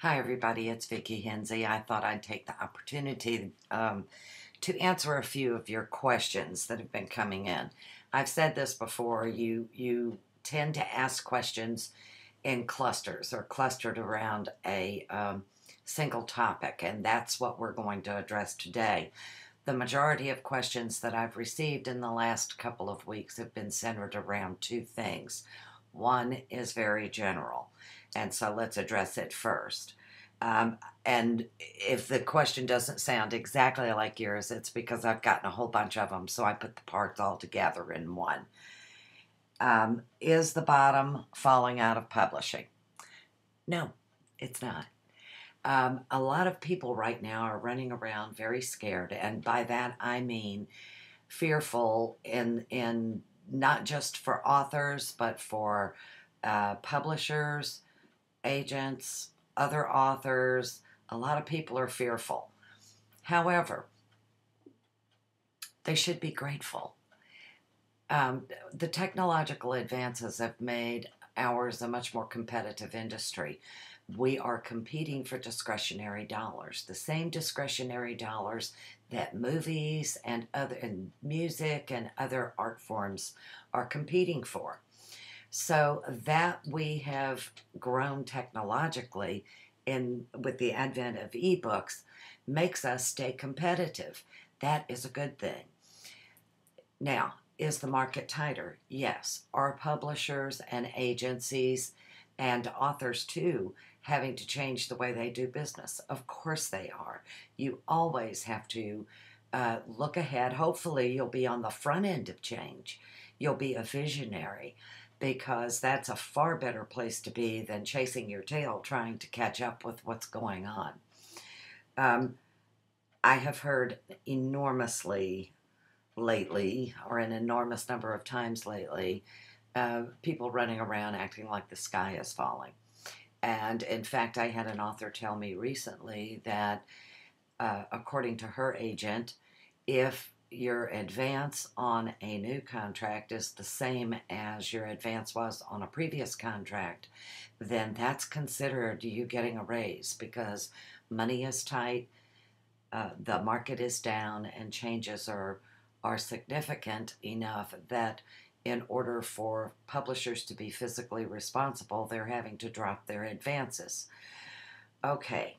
Hi, everybody. It's Vicki Hinze. I thought I'd take the opportunity to answer a few of your questions that have been coming in. I've said this before. You tend to ask questions in clusters or clustered around a single topic, and that's what we're going to address today. The majority of questions that I've received in the last couple of weeks have been centered around two things. One is very general, and so let's address it first. Um, and if the question doesn't sound exactly like yours, it's because I've gotten a whole bunch of them, so I put the parts all together in one. Is the bottom falling out of publishing? No, it's not. A lot of people right now are running around very scared, and by that I mean fearful in not just for authors, but for publishers, agents, other authors. A lot of people are fearful. However, they should be grateful. The technological advances have made ours a much more competitive industry. We are competing for discretionary dollars, the same discretionary dollars that movies and music and other art forms are competing for. So that we have grown technologically in with the advent of ebooks makes us stay competitive. That is a good thing. Now, is the market tighter? Yes. Are publishers and agencies and authors too having to change the way they do business? Of course they are. You always have to look ahead. Hopefully, you'll be on the front end of change. You'll be a visionary because that's a far better place to be than chasing your tail trying to catch up with what's going on. Um, I have heard enormously lately, or an enormous number of times lately, people running around acting like the sky is falling. And in fact, I had an author tell me recently that, according to her agent, if your advance on a new contract is the same as your advance was on a previous contract, then that's considered you getting a raise because money is tight, the market is down, and changes are significant enough that in order for publishers to be physically responsible, they're having to drop their advances. Okay,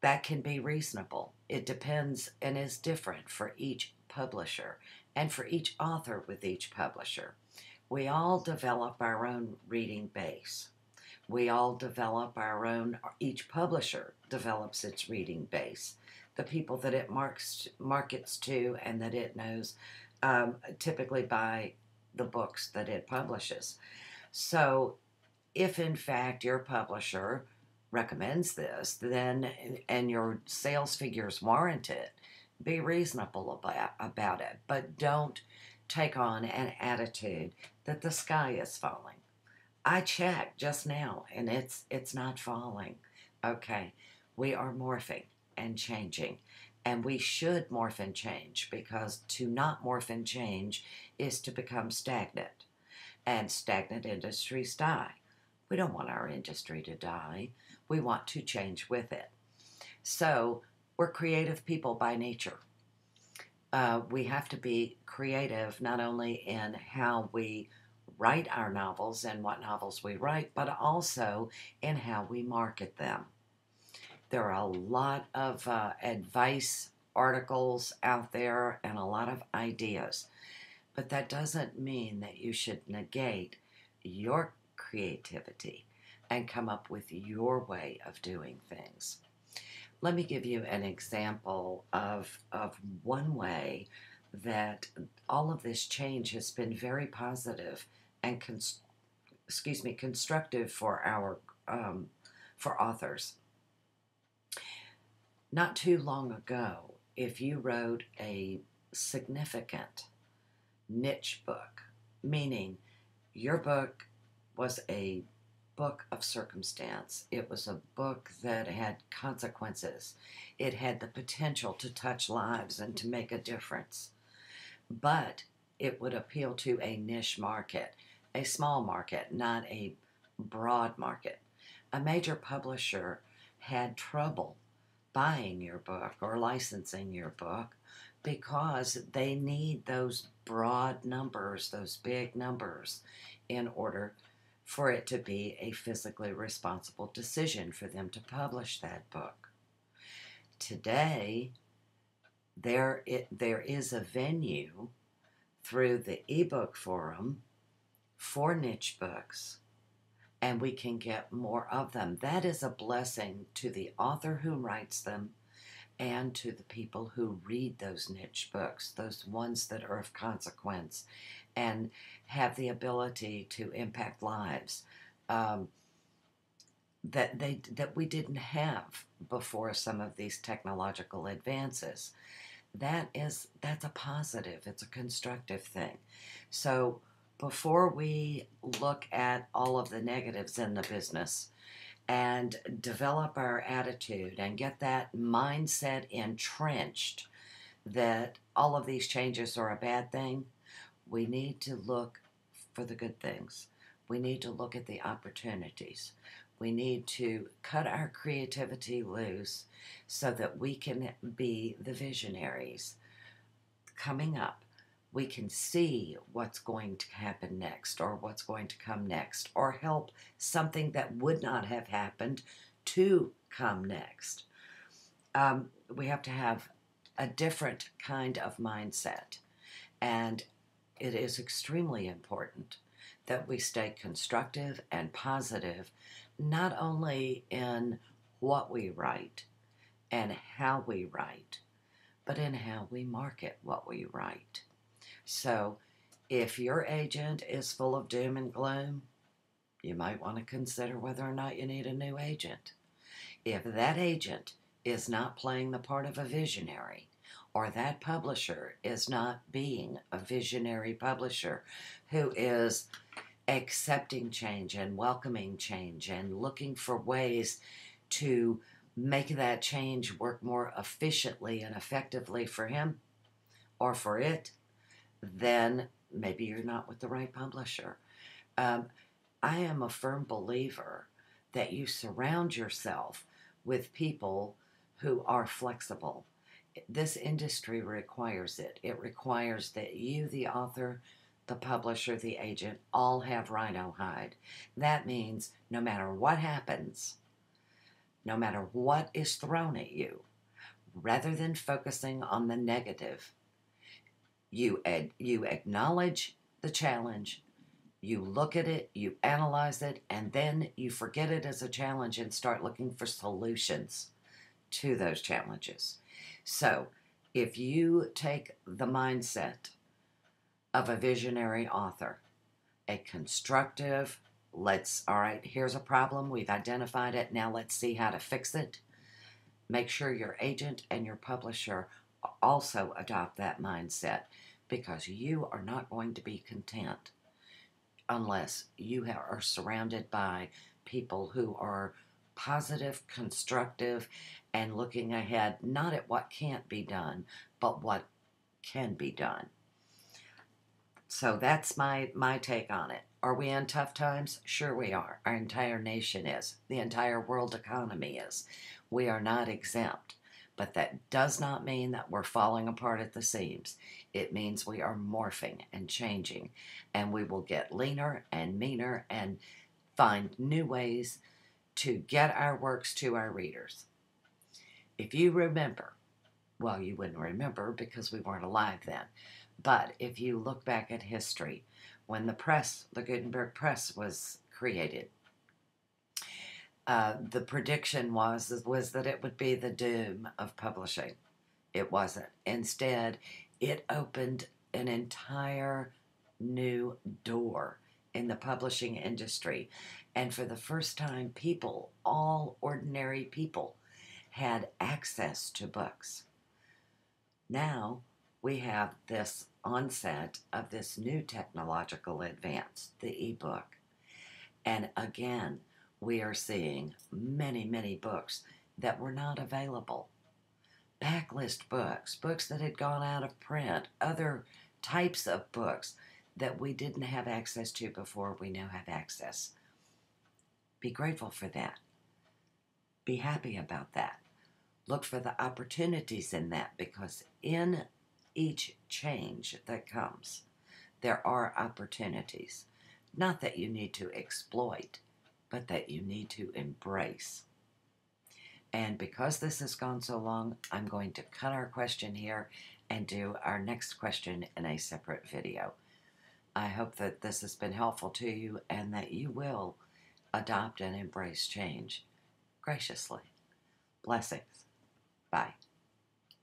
that can be reasonable. It depends and is different for each publisher and for each author with each publisher. We all develop our own reading base. We all develop our own, each publisher develops its reading base. The people that it markets to and that it knows typically buy the books that it publishes. So if in fact your publisher recommends this, then and your sales figures warrant it, be reasonable about it, but don't take on an attitude that the sky is falling. I checked just now and it's not falling. Okay, we are morphing and changing, and we should morph and change because to not morph and change is to become stagnant, and stagnant industries die. We don't want our industry to die. We want to change with it. So we're creative people by nature. We have to be creative not only in how we write our novels and what novels we write, but also in how we market them. There are a lot of advice articles out there and a lot of ideas, but that doesn't mean that you should negate your creativity and come up with your way of doing things. Let me give you an example of one way that all of this change has been very positive and constructive for our for authors. Not too long ago, if you wrote a significant niche book, meaning your book was a book of circumstance, it was a book that had consequences, it had the potential to touch lives and to make a difference, but it would appeal to a niche market, a small market, not a broad market. a major publisher had trouble buying your book or licensing your book because they need those broad numbers, those big numbers, in order for it to be a physically responsible decision for them to publish that book. Today, there is a venue through the ebook forum for niche books, and we can get more of them. That is a blessing to the author who writes them and to the people who read those niche books, those ones that are of consequence and have the ability to impact lives that we didn't have before some of these technological advances. That's a positive. It's a constructive thing. So before we look at all of the negatives in the business and develop our attitude and get that mindset entrenched that all of these changes are a bad thing, we need to look for the good things. We need to look at the opportunities. We need to cut our creativity loose so that we can be the visionaries coming up. We can see what's going to happen next or what's going to come next or help something that would not have happened to come next. We have to have a different kind of mindset, and it is extremely important that we stay constructive and positive, not only in what we write and how we write, but in how we market what we write. So if your agent is full of doom and gloom, you might want to consider whether or not you need a new agent. If that agent is not playing the part of a visionary, or that publisher is not being a visionary publisher who is accepting change and welcoming change and looking for ways to make that change work more efficiently and effectively for him or for it, then maybe you're not with the right publisher. I am a firm believer that you surround yourself with people who are flexible. This industry requires it. It requires that you, the author, the publisher, the agent, all have rhino hide. That means no matter what happens, no matter what is thrown at you, rather than focusing on the negative, you acknowledge the challenge, you look at it, you analyze it, and then you forget it as a challenge and start looking for solutions to those challenges. So if you take the mindset of a visionary author, a constructive, all right, here's a problem, we've identified it, now let's see how to fix it. Make sure your agent and your publisher also adopt that mindset, because you are not going to be content unless you are surrounded by people who are positive, constructive, and looking ahead, not at what can't be done, but what can be done. So that's my take on it. Are we in tough times? Sure we are. Our entire nation is. The entire world economy is. We are not exempt. But that does not mean that we're falling apart at the seams. It means we are morphing and changing, and we will get leaner and meaner and find new ways to get our works to our readers. If you remember, well, you wouldn't remember because we weren't alive then, but if you look back at history, when the Gutenberg Press was created, the prediction was that it would be the doom of publishing. It wasn't. Instead, it opened an entire new door in the publishing industry. And for the first time, people, all ordinary people, had access to books. Now we have this onset of this new technological advance, the ebook. And again, we are seeing many, many books that were not available. Backlist books, books that had gone out of print, other types of books that we didn't have access to before we now have access. Be grateful for that. Be happy about that. Look for the opportunities in that, because in each change that comes, there are opportunities. Not that you need to exploit, but that you need to embrace. And because this has gone so long, I'm going to cut our question here and do our next question in a separate video. I hope that this has been helpful to you and that you will adopt and embrace change graciously. Blessings. Bye.